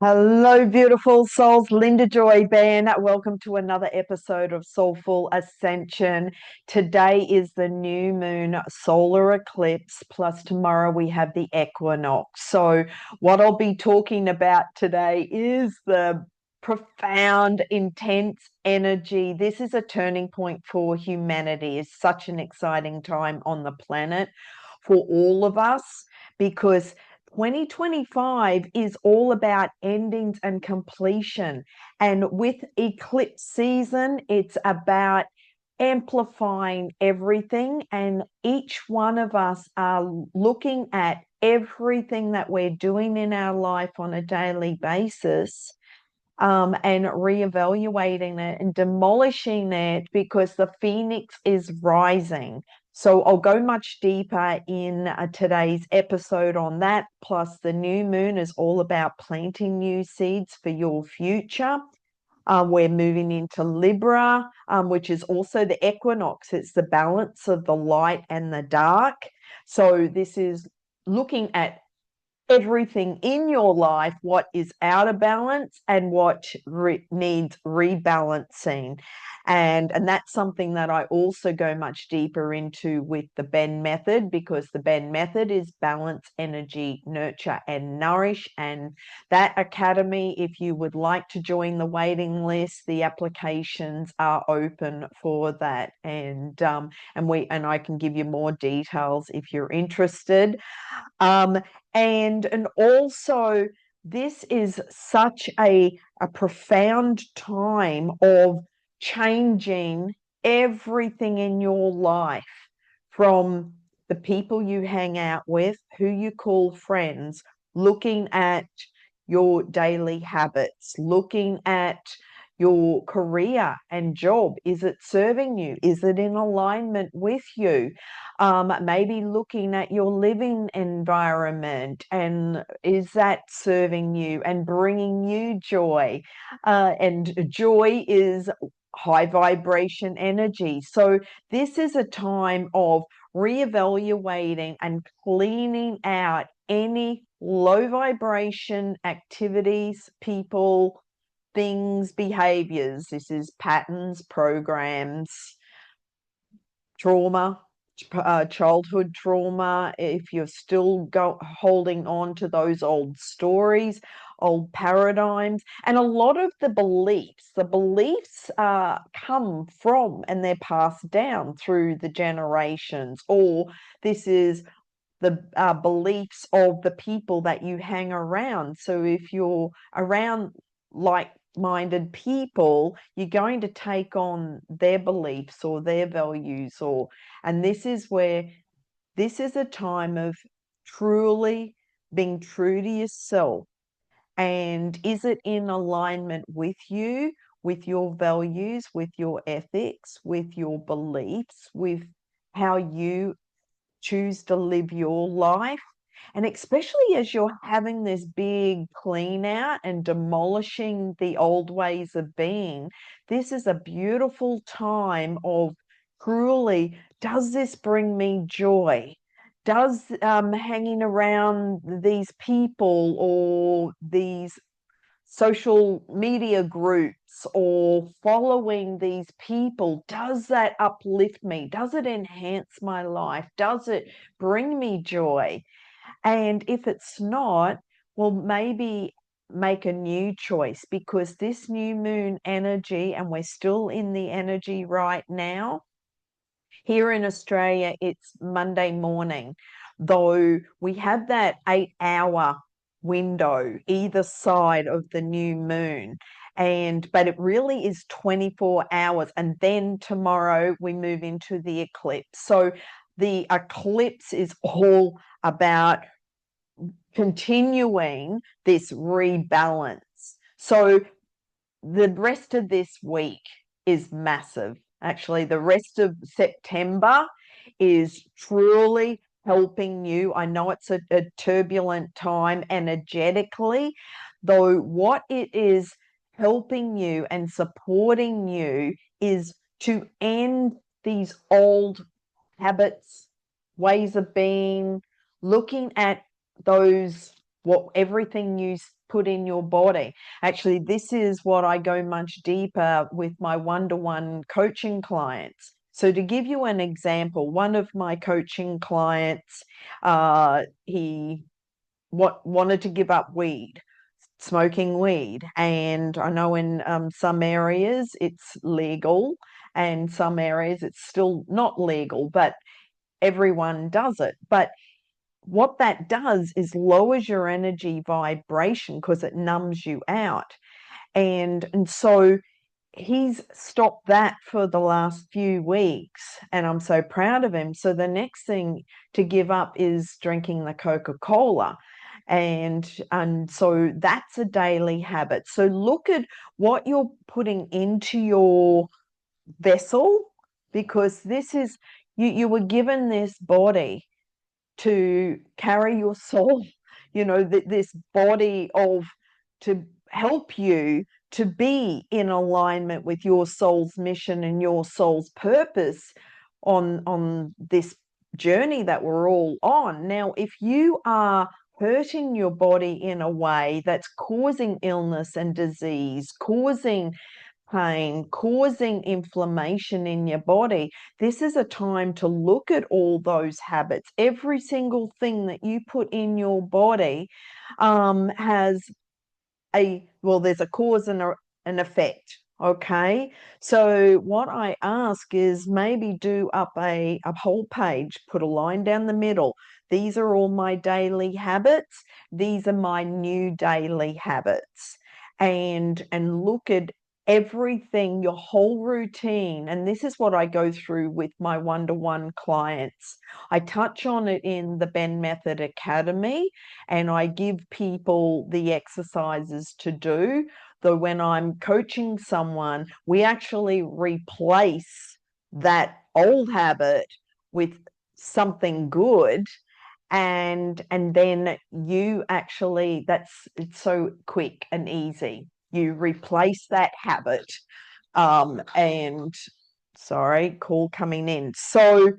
Hello, beautiful souls. Linda Joy Benn. Welcome to another episode of Soulful Ascension. Today is the new moon solar eclipse, plus tomorrow we have the equinox. So, what I'll be talking about today is the profound, intense energy. This is a turning point for humanity. It's such an exciting time on the planet for all of us because 2025 is all about endings and completion. And with eclipse season, it's about amplifying everything. And each one of us are looking at everything that we're doing in our life on a daily basis, and reevaluating it and demolishing it because the phoenix is rising. So I'll go much deeper in today's episode on that. Plus, the new moon is all about planting new seeds for your future. We're moving into Libra, which is also the equinox. It's the balance of the light and the dark. So this is looking at everything in your life, what is out of balance and what needs rebalancing. And that's something that I also go much deeper into with the BENN Method, because the BENN Method is balance, energy, nurture, and nourish. And that academy, if you would like to join the waiting list, the applications are open for that. And I can give you more details if you're interested. And also, this is such a profound time of changing everything in your life, from the people you hang out with, who you call friends, looking at your daily habits, looking at your career and job. Is it serving you? Is it in alignment with you? Maybe looking at your living environment, and is that serving you and bringing you joy? And joy is high vibration energy. So this is a time of reevaluating and cleaning out any low vibration activities, people, things, behaviors. This is patterns, programs, trauma, childhood trauma. If you're still holding on to those old stories, old paradigms, and a lot of the beliefs come from and they're passed down through the generations, or this is the beliefs of the people that you hang around. So if you're around like-minded people, you're going to take on their beliefs or their values, and this is a time of truly being true to yourself. And is it in alignment with you, with your values, with your ethics, with your beliefs, with how you choose to live your life? And especially as you're having this big clean out and demolishing the old ways of being, this is a beautiful time of truly, does this bring me joy? Does hanging around these people or these social media groups or following these people, does that uplift me? Does it enhance my life? Does it bring me joy? And if it's not, well, maybe make a new choice, because this new moon energy, and we're still in the energy right now. Here in Australia, it's Monday morning, though we have that 8 hour window either side of the new moon. But it really is 24 hours. And then tomorrow we move into the eclipse. So the eclipse is all about continuing this rebalance. So the rest of this week is massive. Actually, the rest of September is truly helping you. I know it's a turbulent time energetically, though what it is helping you and supporting you is to end these old habits, ways of being, looking at those, what everything you put in your body. Actually, this is what I go much deeper with my one-to-one coaching clients. So to give you an example, one of my coaching clients, he wanted to give up smoking weed. And I know in some areas it's legal and some areas it's still not legal, but everyone does it. But what that does is lowers your energy vibration because it numbs you out. And so he's stopped that for the last few weeks, and I'm so proud of him. So the next thing to give up is drinking the Coca-Cola. And so that's a daily habit. So look at what you're putting into your vessel, because this is you were given this body to carry your soul, this body to help you to be in alignment with your soul's mission and your soul's purpose on this journey that we're all on. Now, if you are hurting your body in a way that's causing illness and disease, causing pain, causing inflammation in your body, this is a time to look at all those habits. Every single thing that you put in your body has there's a cause and an effect. Okay, so what I ask is maybe do up a whole page, put a line down the middle. These are all my daily habits. These are my new daily habits. And look at everything, your whole routine. And this is what I go through with my one-to-one clients. I touch on it in the BENN Method Academy, and I give people the exercises to do. Though when I'm coaching someone, we actually replace that old habit with something good, and then you actually, it's so quick and easy. You replace that habit. And sorry, call coming in. So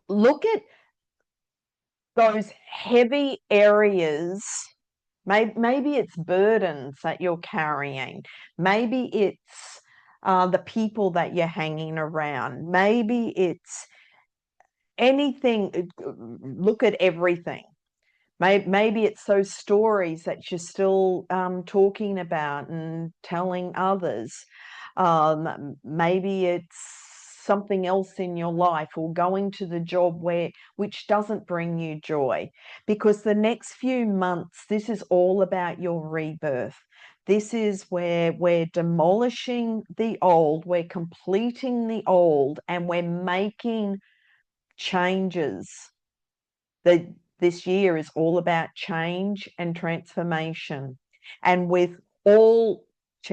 look at those heavy areas. Maybe it's burdens that you're carrying. Maybe it's the people that you're hanging around. Maybe it's anything. Look at everything. Maybe it's those stories that you're still talking about and telling others. Maybe it's something else in your life, or going to the job which doesn't bring you joy. Because the next few months, this is all about your rebirth. This is where we're demolishing the old, we're completing the old, and we're making changes. This year is all about change and transformation. And with all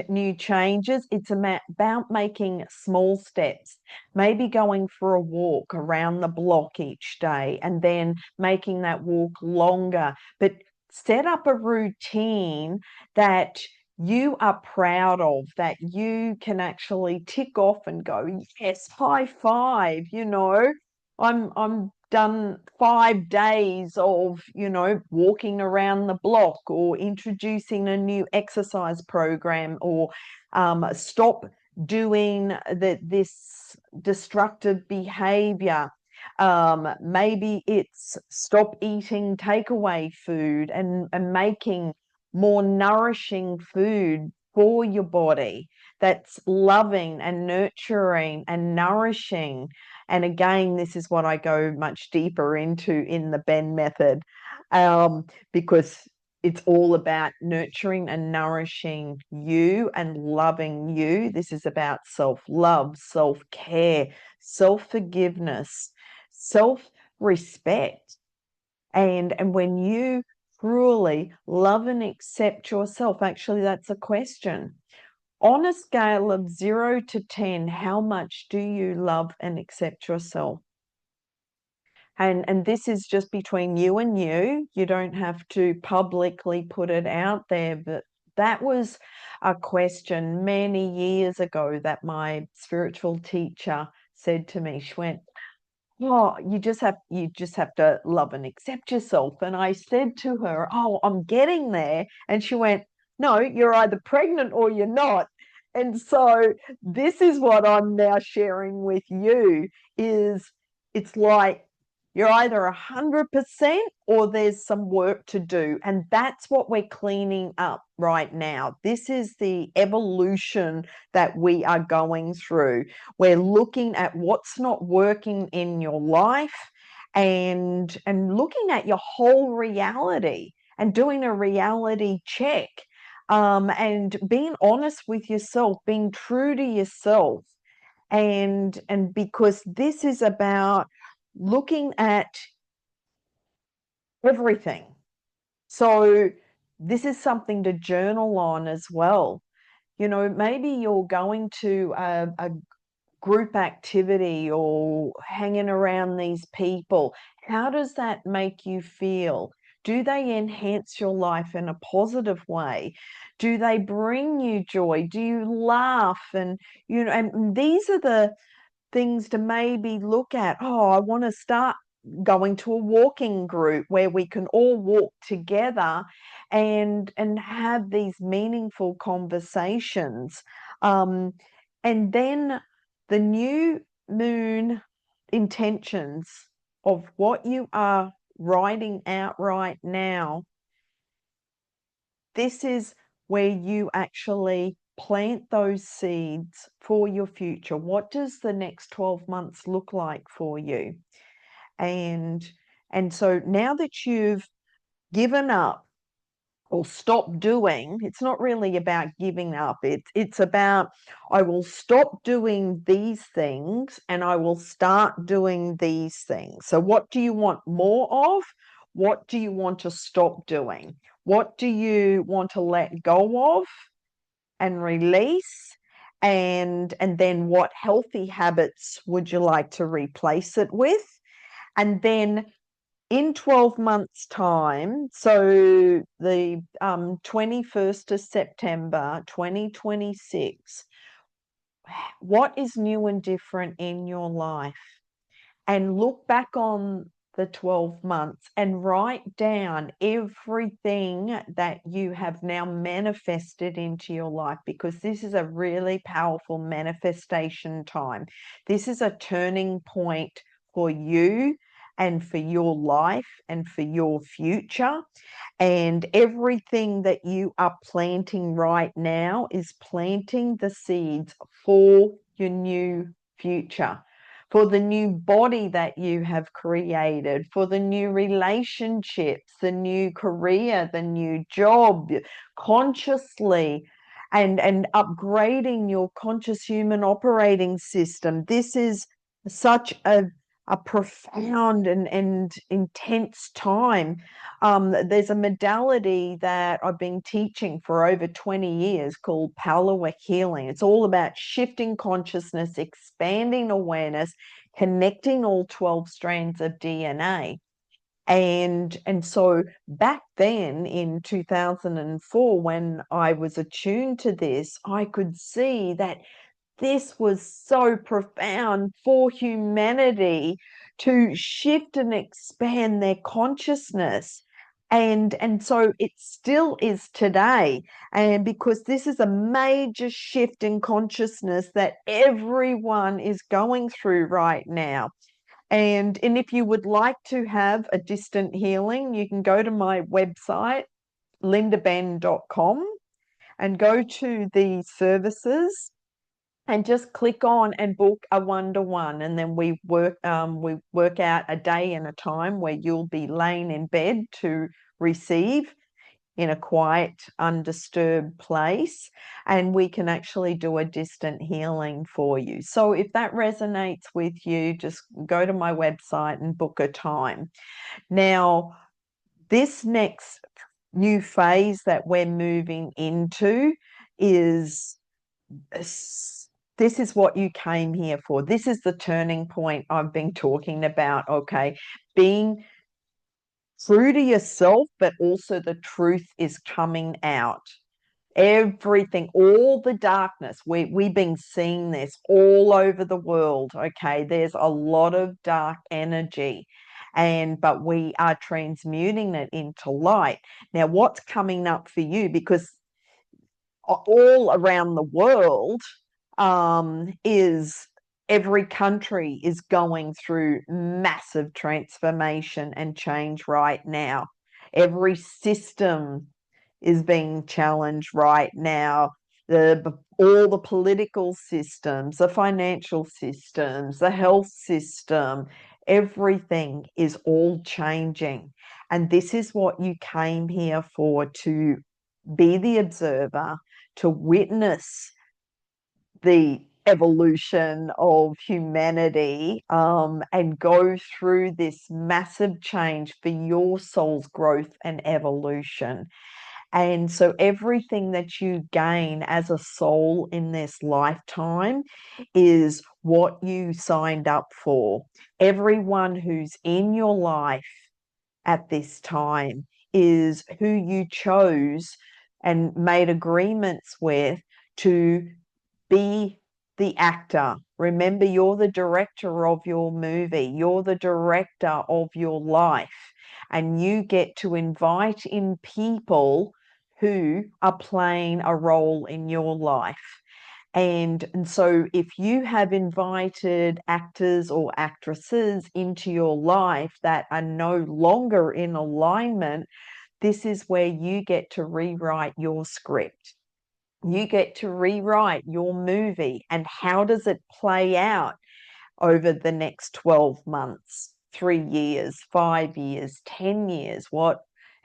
new changes, it's about making small steps, maybe going for a walk around the block each day and then making that walk longer. But set up a routine that you are proud of, that you can actually tick off and go, yes, high five, I'm done 5 days of, walking around the block, or introducing a new exercise program, or stop doing this destructive behavior. Maybe it's stop eating takeaway food and making more nourishing food for your body that's loving and nurturing and nourishing. And again, this is what I go much deeper into in the BENN Method, because it's all about nurturing and nourishing you and loving you. This is about self-love, self-care, self-forgiveness, self-respect. And when you truly love and accept yourself, actually, that's a question. On a scale of 0 to 10, how much do you love and accept yourself? And this is just between you and you. You don't have to publicly put it out there, but that was a question many years ago that my spiritual teacher said to me. She went, oh, you just have to love and accept yourself. And I said to her, oh, I'm getting there. And she went, no, you're either pregnant or you're not. And so this is what I'm now sharing with you is it's like you're either 100% or there's some work to do. And that's what we're cleaning up right now. This is the evolution that we are going through. We're looking at what's not working in your life and looking at your whole reality and doing a reality check, and being honest with yourself, being true to yourself, and because this is about looking at everything. So this is something to journal on as well. Maybe you're going to a group activity or hanging around these people. How does that make you feel? Do they enhance your life in a positive way? Do they bring you joy? Do you laugh? And these are the things to maybe look at. Oh, I want to start going to a walking group where we can all walk together and have these meaningful conversations. And then the new moon intentions of what you are writing out right now, this is where you actually plant those seeds for your future. What does the next 12 months look like for you? And and so now that you've given up or stopped doing, it's not really about giving up. It's about, I will stop doing these things and I will start doing these things. So what do you want more of? What do you want to stop doing? What do you want to let go of and release? And then what healthy habits would you like to replace it with? And then in 12 months' time, so the 21st of September 2026, what is new and different in your life? And look back on the 12 months and write down everything that you have now manifested into your life, because this is a really powerful manifestation time. This is a turning point for you and for your life and for your future. And everything that you are planting right now is planting the seeds for your new future, for the new body that you have created, for the new relationships, the new career, the new job, consciously, and upgrading your conscious human operating system. This is such a profound and intense time. There's a modality that I've been teaching for over 20 years called power healing. It's all about shifting consciousness, expanding awareness, connecting all 12 strands of DNA. And so back then in 2004, when I was attuned to this, I could see that this was so profound for humanity to shift and expand their consciousness. And so it still is today. And because this is a major shift in consciousness that everyone is going through right now. And if you would like to have a distant healing, you can go to my website, lindabenn.com, and go to the services and just click on and book a one-to-one, and then we work out a day and a time where you'll be laying in bed to receive in a quiet, undisturbed place, and we can actually do a distant healing for you. So if that resonates with you, just go to my website and book a time. Now, this next new phase that we're moving into is this is what you came here for. This is the turning point I've been talking about, okay? Being true to yourself, but also the truth is coming out. Everything, all the darkness, we've been seeing this all over the world. Okay, there's a lot of dark energy, but we are transmuting it into light. Now, what's coming up for you? Because all around the world, is every country is going through massive transformation and change right now. Every system is being challenged right now. All the political systems, the financial systems, the health system, everything is all changing. And this is what you came here for, to be the observer, to witness the evolution of humanity, and go through this massive change for your soul's growth and evolution. And so everything that you gain as a soul in this lifetime is what you signed up for. Everyone who's in your life at this time is who you chose and made agreements with to be the actor. Remember, you're the director of your movie, you're the director of your life, and you get to invite in people who are playing a role in your life. And so if you have invited actors or actresses into your life that are no longer in alignment, this is where you get to rewrite your script. You get to rewrite your movie. And how does it play out over the next 12 months, 3 years, 5 years, 10 years?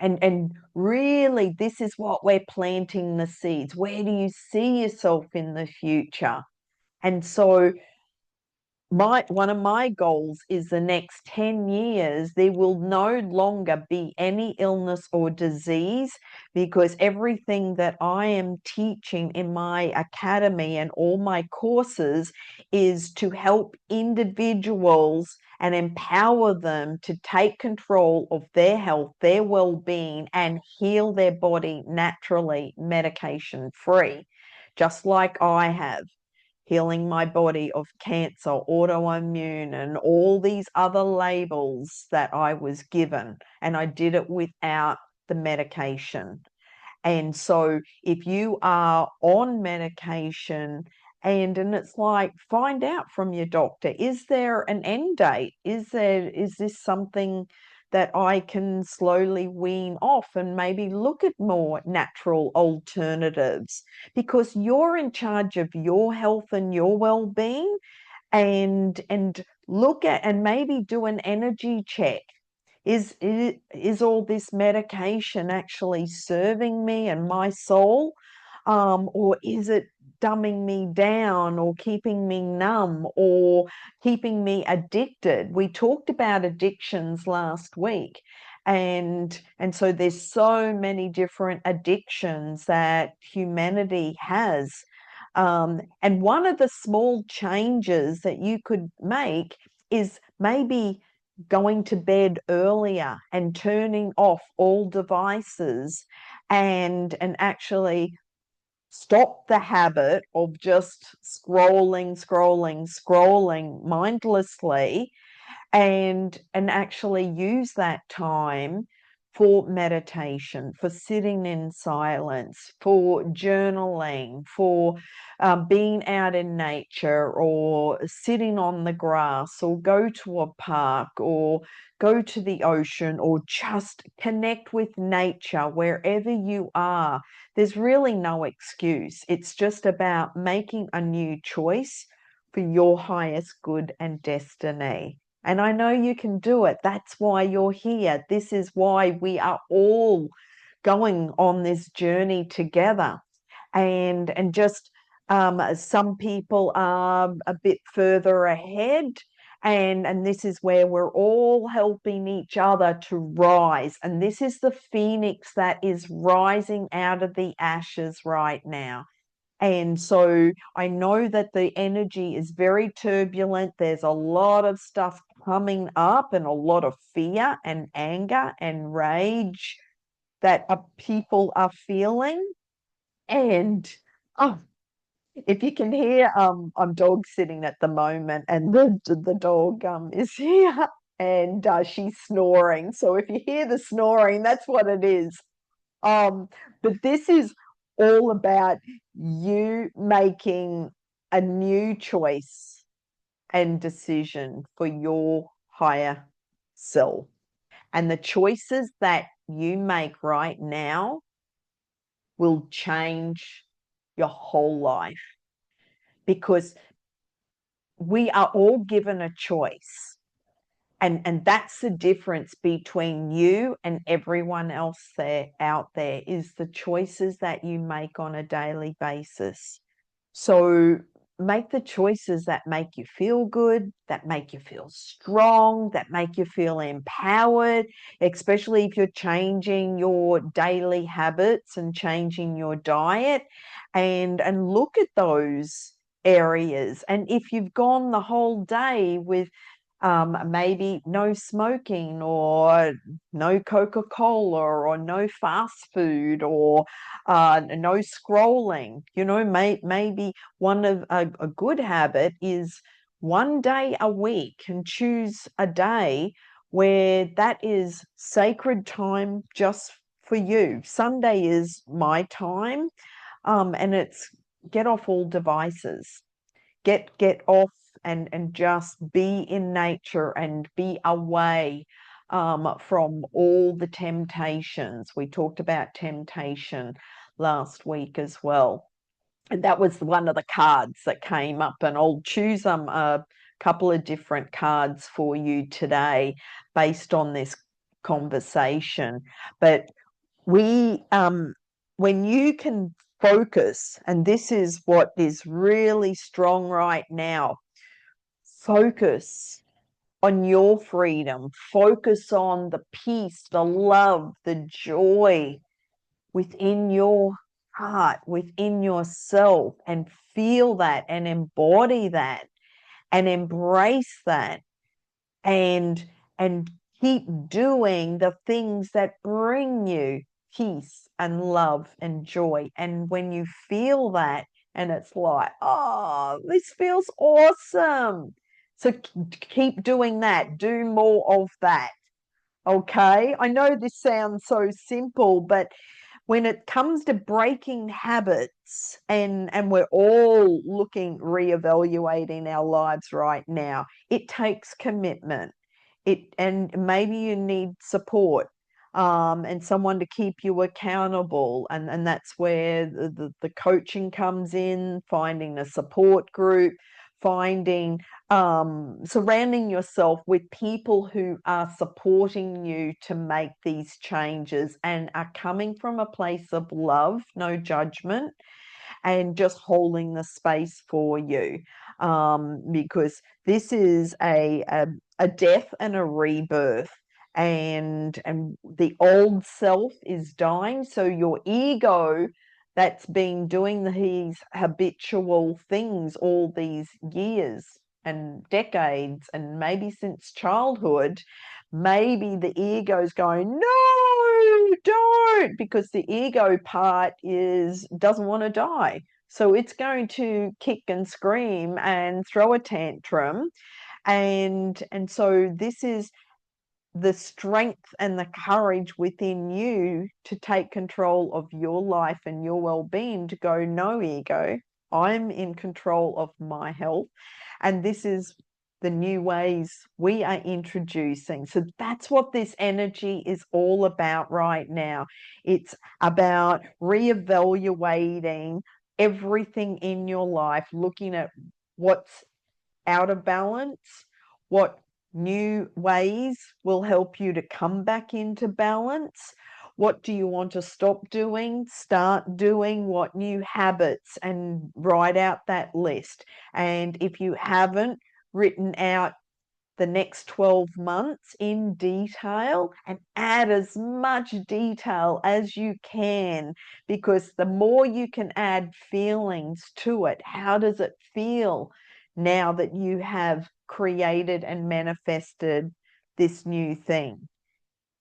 And really, this is what we're planting the seeds. Where do you see yourself in the future? And so one of my goals is the next 10 years, there will no longer be any illness or disease, because everything that I am teaching in my academy and all my courses is to help individuals and empower them to take control of their health, their well-being, and heal their body naturally, medication free, just like I have. Healing my body of cancer, autoimmune, and all these other labels that I was given. And I did it without the medication. And so if you are on medication, and it's like, find out from your doctor, is there an end date? Is this something that I can slowly wean off and maybe look at more natural alternatives? Because you're in charge of your health and your well-being. And look at, and maybe do an energy check. Is all this medication actually serving me and my soul? Or is it dumbing me down, or keeping me numb, or keeping me addicted? We talked about addictions last week. And so there's so many different addictions that humanity has. And one of the small changes that you could make is maybe going to bed earlier and turning off all devices, and actually stop the habit of just scrolling mindlessly, and actually use that time for meditation, for sitting in silence, for journaling, for being out in nature, or sitting on the grass, or go to a park, or go to the ocean, or just connect with nature wherever you are. There's really no excuse. It's just about making a new choice for your highest good and destiny. And I know you can do it. That's why you're here. This is why we are all going on this journey together. And just some people are a bit further ahead. And this is where we're all helping each other to rise. And this is the phoenix that is rising out of the ashes right now. And so I know that the energy is very turbulent. There's a lot of stuff coming up, and a lot of fear and anger and rage that people are feeling. And oh, if you can hear, I'm dog sitting at the moment, and the dog is here, and she's snoring. So if you hear the snoring, that's what it is. But this is all about you making a new choice and decision for your higher self. And the choices that you make right now will change your whole life, because we are all given a choice. And that's the difference between you and everyone else out there, is the choices that you make on a daily basis. So make the choices that make you feel good, that make you feel strong, that make you feel empowered, especially if you're changing your daily habits and changing your diet, and look at those areas. And if you've gone the whole day with maybe no smoking, or no Coca-Cola, or no fast food, or no scrolling, maybe one of a good habit is one day a week, and choose a day where that is sacred time just for you. Sunday is my time, and it's get off all devices, get off, and just be in nature and be away from all the temptations. We talked about temptation last week as well, and that was one of the cards that came up, and I'll choose a couple of different cards for you today based on this conversation. But we when you can focus, and this is what is really strong right now, focus on your freedom, focus on the peace, the love, the joy within your heart, within yourself, and feel that and embody that and embrace that, and keep doing the things that bring you peace and love and joy. And when you feel that, and it's like, oh, this feels awesome, so keep doing that, do more of that. Okay, I know this sounds so simple, but when it comes to breaking habits, and we're all looking, reevaluating our lives right now, it takes commitment. And maybe you need support, and someone to keep you accountable, and that's where the coaching comes in, finding a support group, finding surrounding yourself with people who are supporting you to make these changes and are coming from a place of love, no judgment, and just holding the space for you, because this is a death and a rebirth, and the old self is dying. So your ego, that's been doing these habitual things all these years and decades, and maybe since childhood, maybe the ego's going, no, don't, because the ego part doesn't want to die. So it's going to kick and scream and throw a tantrum. And so this is the strength and the courage within you to take control of your life and your well-being, to go, no, ego, I'm in control of my health. And this is the new ways we are introducing. So that's what this energy is all about right now. It's about reevaluating everything in your life, looking at what's out of balance, what new ways will help you to come back into balance. What do you want to stop doing? Start doing. What new habits? And write out that list. And if you haven't written out the next 12 months in detail, and add as much detail as you can, because the more you can add feelings to it, how does it feel now that you have created and manifested this new thing?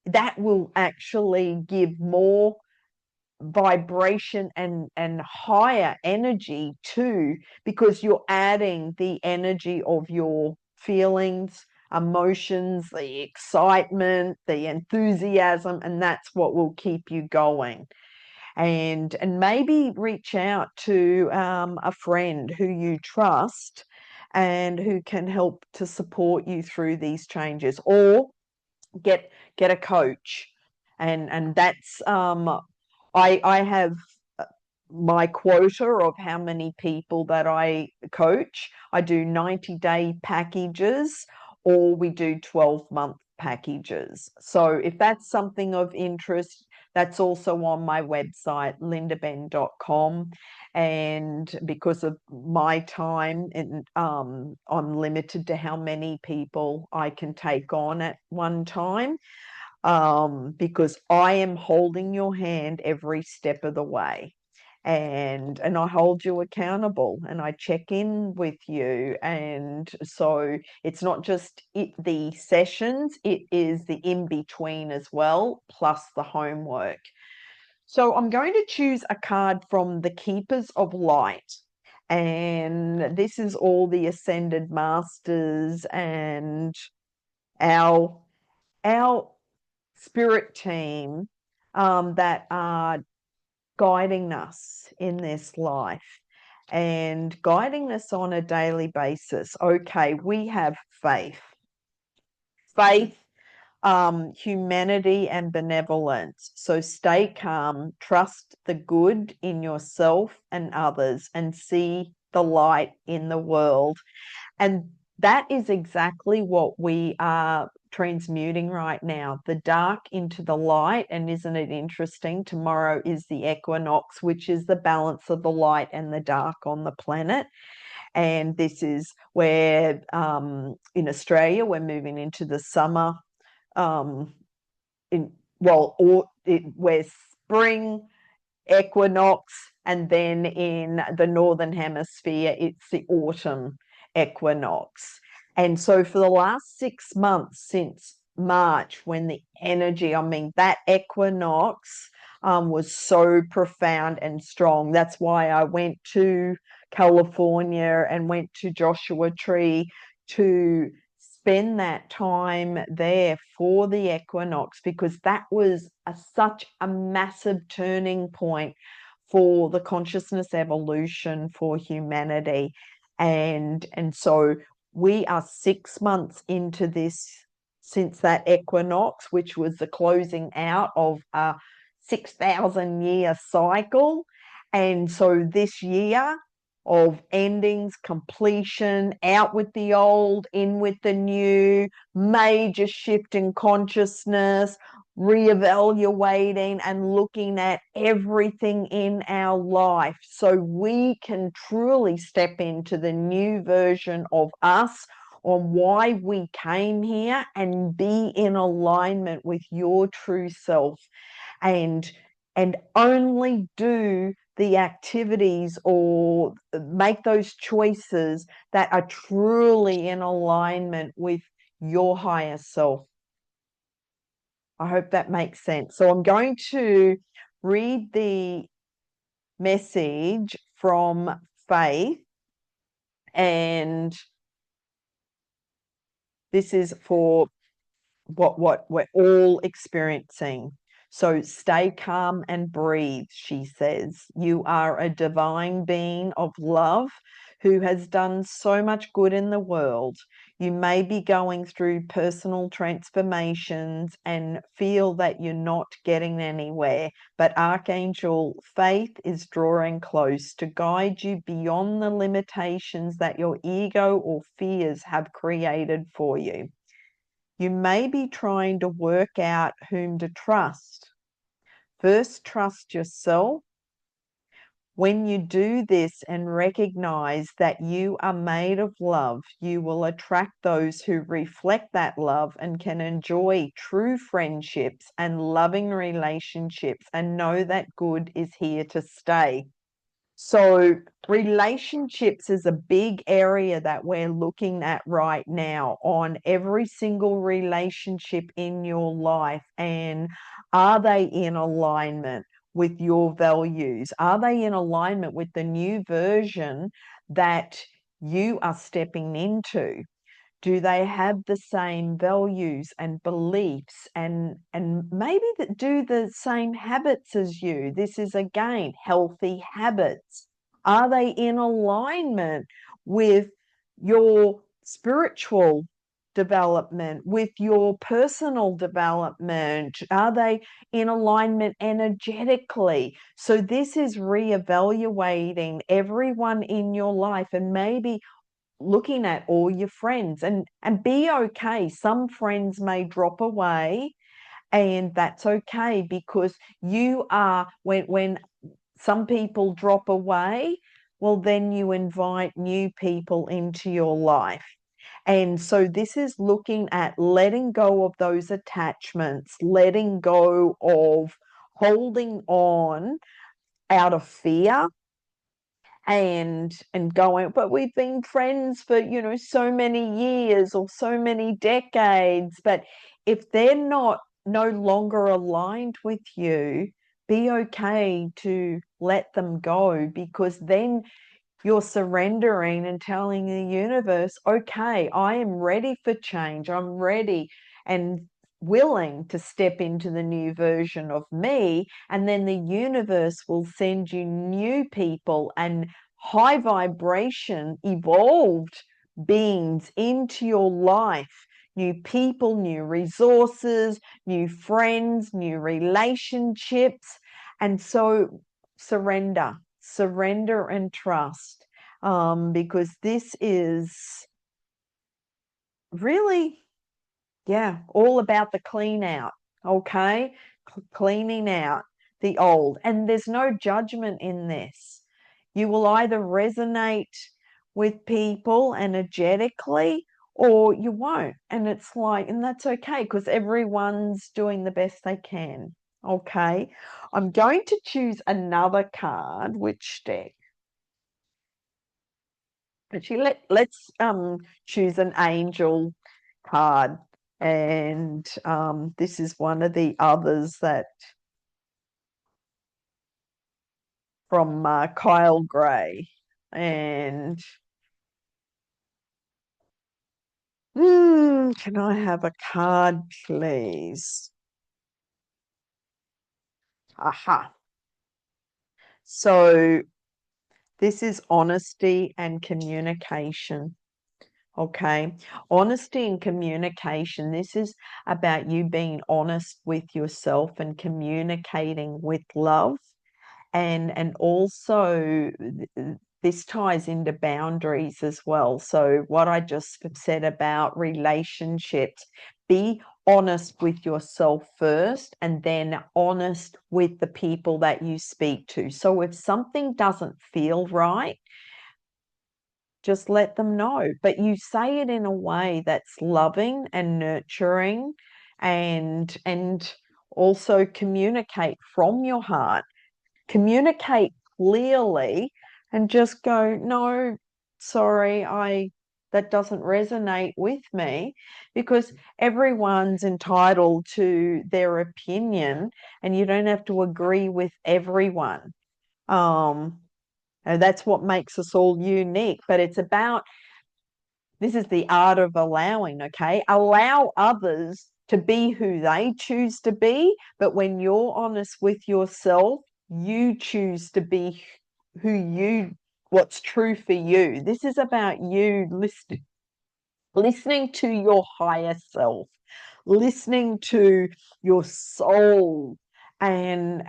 That will actually give more vibration and higher energy too, because you're adding the energy of your feelings, emotions, the excitement, the enthusiasm, and that's what will keep you going. And maybe reach out to a friend who you trust and who can help to support you through these changes, or get a coach. And that's I have my quota of how many people that I coach. I do 90-day packages, or we do 12-month packages. So if that's something of interest, that's also on my website, lindabenn.com. And because of my time, and I'm limited to how many people I can take on at one time, because I am holding your hand every step of the way. And I hold you accountable, and I check in with you. And so it's not just the sessions, it is the in between as well, plus the homework. So I'm going to choose a card from the Keepers of Light. And this is all the Ascended Masters and our spirit team that are guiding us in this life and guiding us on a daily basis. Okay, we have faith. Faith, humanity, and benevolence. So stay calm, trust the good in yourself and others, and see the light in the world. And that is exactly what we are transmuting right now, the dark into the light. And isn't it interesting? Tomorrow is the equinox, which is the balance of the light and the dark on the planet. And this is where in Australia, we're moving into the summer. Where spring equinox, and then in the northern hemisphere it's the autumn equinox. And so for the last 6 months since March, when the energy, I mean, that equinox was so profound and strong. That's why I went to California and went to Joshua Tree to spend that time there for the equinox, because that was such a massive turning point for the consciousness evolution for humanity. And so we are 6 months into this since that equinox, which was the closing out of a 6,000-year cycle. And so this year of endings, completion, out with the old, in with the new, major shift in consciousness, reevaluating and looking at everything in our life so we can truly step into the new version of us, on why we came here, and be in alignment with your true self, and only do the activities or make those choices that are truly in alignment with your higher self. I hope that makes sense. So I'm going to read the message from Faith, and this is for what we're all experiencing. So stay calm and breathe, she says. You are a divine being of love who has done so much good in the world. You may be going through personal transformations and feel that you're not getting anywhere, but Archangel Faith is drawing close to guide you beyond the limitations that your ego or fears have created for you. You may be trying to work out whom to trust. First, trust yourself. When you do this and recognize that you are made of love, you will attract those who reflect that love and can enjoy true friendships and loving relationships, and know that good is here to stay. So relationships is a big area that we're looking at right now, on every single relationship in your life. And are they in alignment? with your values? Are they in alignment with the new version that you are stepping into? Do they have the same values and beliefs and maybe that do the same habits as you? This is again healthy habits. Are they in alignment with your spiritual development, with your personal development? Are they in alignment energetically? So this is reevaluating everyone in your life and maybe looking at all your friends and be okay. Some friends may drop away, and that's okay, because you are, when some people drop away, well, then you invite new people into your life. And so this is looking at letting go of those attachments, letting go of holding on out of fear, and going, but we've been friends for, so many years or so many decades. But if they're no longer aligned with you, be okay to let them go, because then you're surrendering and telling the universe, okay, I am ready for change. I'm ready and willing to step into the new version of me. And then the universe will send you new people and high vibration, evolved beings into your life. New people, new resources, new friends, new relationships. And so surrender and trust, because this is really, yeah, all about the clean out, okay? Cleaning out the old. And there's no judgment in this. You will either resonate with people energetically or you won't. And it's like, and that's okay, because everyone's doing the best they can. Okay. I'm going to choose another card. Which deck? Actually, let's choose an angel card. And this is one of the others that from Kyle Gray. And can I have a card, please? Aha. So this is honesty and communication. Okay. Honesty and communication. This is about you being honest with yourself and communicating with love. And also this ties into boundaries as well. So what I just said about relationships, be honest with yourself first and then honest with the people that you speak to. So if something doesn't feel right, just let them know, but you say it in a way that's loving and nurturing, and also communicate from your heart. Communicate clearly and just go, no, sorry, that doesn't resonate with me, because everyone's entitled to their opinion and you don't have to agree with everyone. And that's what makes us all unique. But it's about, this is the art of allowing, okay? Allow others to be who they choose to be. But when you're honest with yourself, you choose to be what's true for you. This is about you listening to your higher self, listening to your soul, and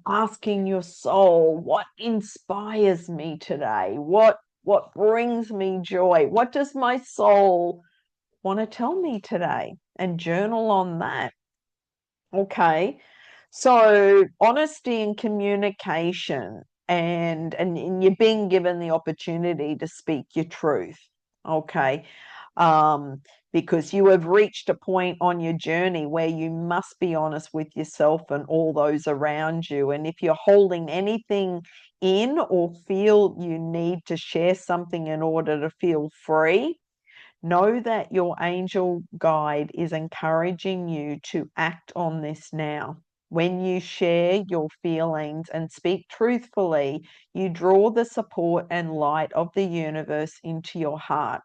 asking your soul, what inspires me today? What brings me joy? What does my soul want to tell me today? And journal on that. Okay. So honesty and communication, and you're being given the opportunity to speak your truth. Okay. Because you have reached a point on your journey where you must be honest with yourself and all those around you. And if you're holding anything in or feel you need to share something in order to feel free, know that your angel guide is encouraging you to act on this now. When you share your feelings and speak truthfully, you draw the support and light of the universe into your heart.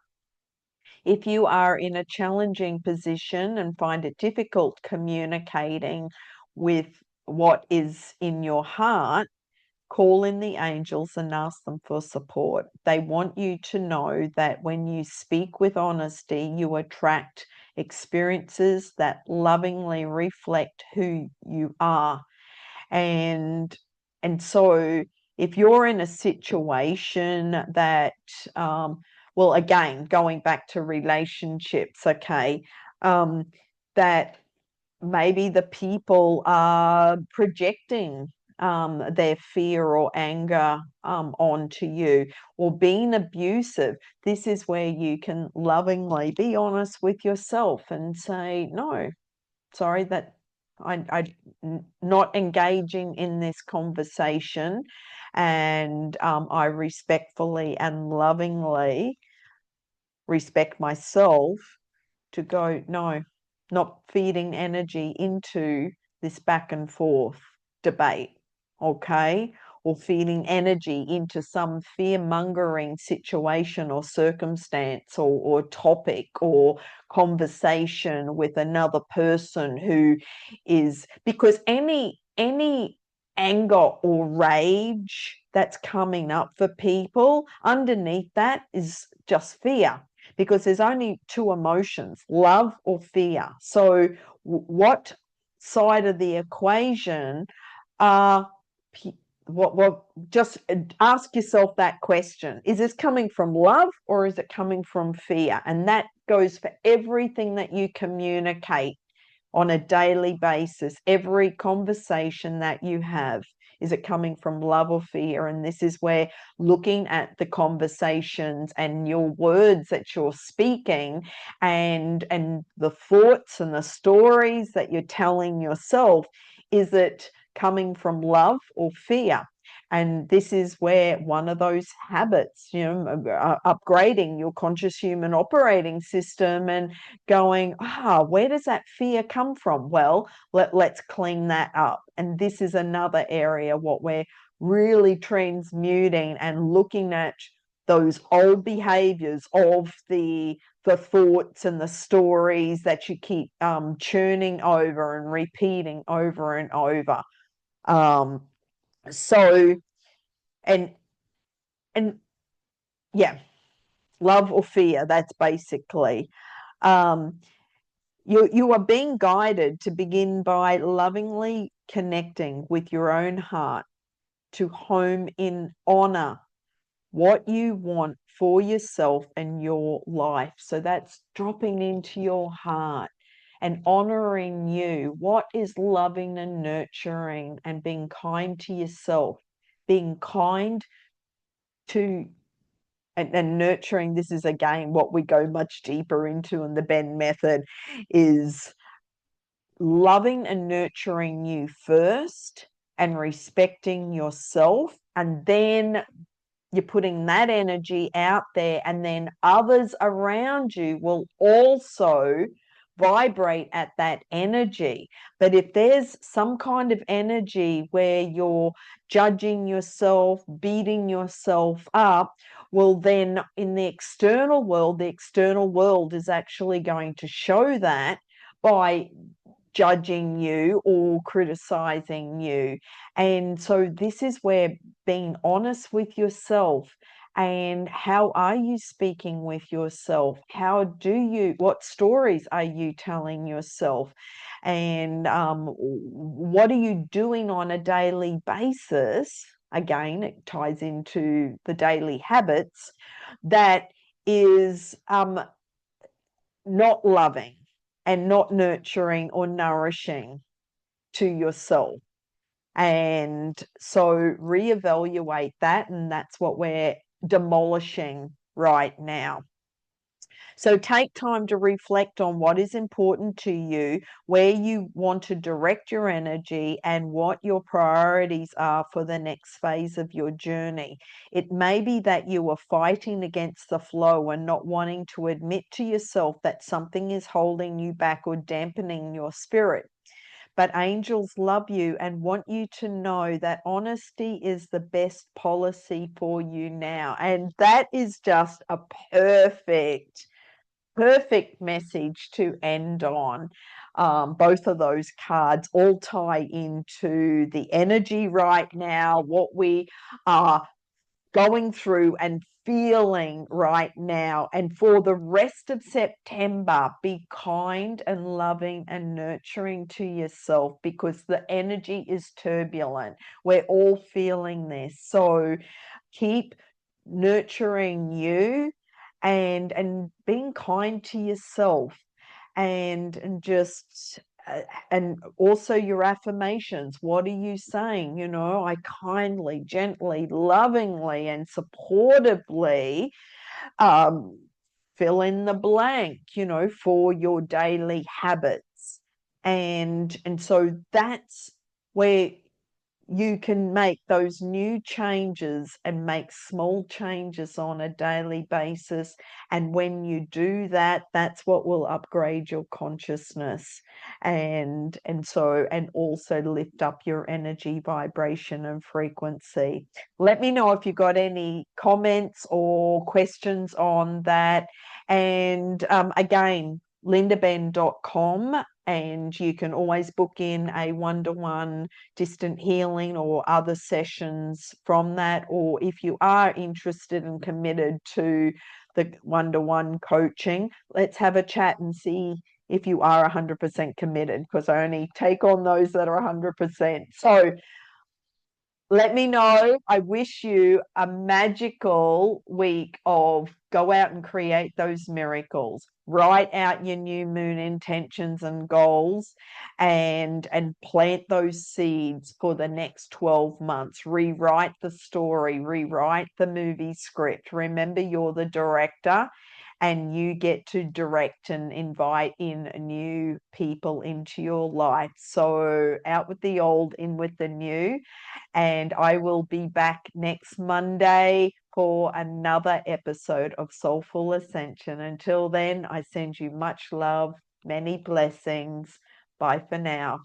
If you are in a challenging position and find it difficult communicating with what is in your heart, call in the angels and ask them for support. They want you to know that when you speak with honesty, you attract experiences that lovingly reflect who you are. And so if you're in a situation that well, again, going back to relationships, okay, that maybe the people are projecting their fear or anger onto you, or being abusive, this is where you can lovingly be honest with yourself and say, no, sorry, that I not engaging in this conversation, and I respectfully and lovingly respect myself to go, no, not feeding energy into this back and forth debate, okay? Or feeding energy into some fear mongering situation or circumstance or topic or conversation with another person who is, because any anger or rage that's coming up for people, underneath that is just fear, because there's only two emotions, love or fear. So what side of the equation are what just ask yourself that question. Is this coming from love or is it coming from fear? And that goes for everything that you communicate on a daily basis. Every conversation that you have, is it coming from love or fear? And this is where looking at the conversations and your words that you're speaking, and the thoughts and the stories that you're telling yourself, is it coming from love or fear? And this is where one of those habits, upgrading your conscious human operating system and going, where does that fear come from? Well, let's clean that up. And this is another area what we're really transmuting and looking at, those old behaviors of the thoughts and the stories that you keep churning over and repeating over and over. So and yeah, love or fear, that's basically you are being guided to begin by lovingly connecting with your own heart, to home in honor what you want for yourself and your life. So that's dropping into your heart and honoring you. What is loving and nurturing and being kind to yourself, being kind to and nurturing. This is again what we go much deeper into in the BENN Method, is loving and nurturing you first and respecting yourself, and then you're putting that energy out there, and then others around you will also vibrate at that energy. But if there's some kind of energy where you're judging yourself, beating yourself up, well, then in the external world is actually going to show that by judging you or criticizing you. And so this is where being honest with yourself, and how are you speaking with yourself? What stories are you telling yourself? And what are you doing on a daily basis? Again, it ties into the daily habits that is not loving and not nurturing or nourishing to yourself. And so reevaluate that, and that's what we're demolishing right now. So take time to reflect on what is important to you, where you want to direct your energy, and what your priorities are for the next phase of your journey. It may be that you are fighting against the flow and not wanting to admit to yourself that something is holding you back or dampening your spirit. but angels love you and want you to know that honesty is the best policy for you now. And that is just a perfect message to end on. Both of those cards all tie into the energy right now, what we are going through and feeling right now. And for the rest of September, be kind and loving and nurturing to yourself, because the energy is turbulent. We're all feeling this. So keep nurturing you and being kind to yourself, and just and also your affirmations. What are you saying? I kindly, gently, lovingly, and supportively um, fill in the blank, for your daily habits. And so that's where you can make those new changes and make small changes on a daily basis. And when you do that, that's what will upgrade your consciousness, and also lift up your energy, vibration, and frequency. Let me know if you got any comments or questions on that. And again, lindabenn.com, and you can always book in a one-to-one distant healing or other sessions from that. Or if you are interested and committed to the one-to-one coaching, let's have a chat and see if you are 100% committed, because I only take on those that are 100%. So let me know. I wish you a magical week of go out and create those miracles. Write out your new moon intentions and goals, and plant those seeds for the next 12 months. Rewrite the story, rewrite the movie script. Remember, you're the director, and you get to direct and invite in new people into your life. So out with the old, in with the new. And I will be back next Monday for another episode of Soulful Ascension. Until then, I send you much love, many blessings. Bye for now.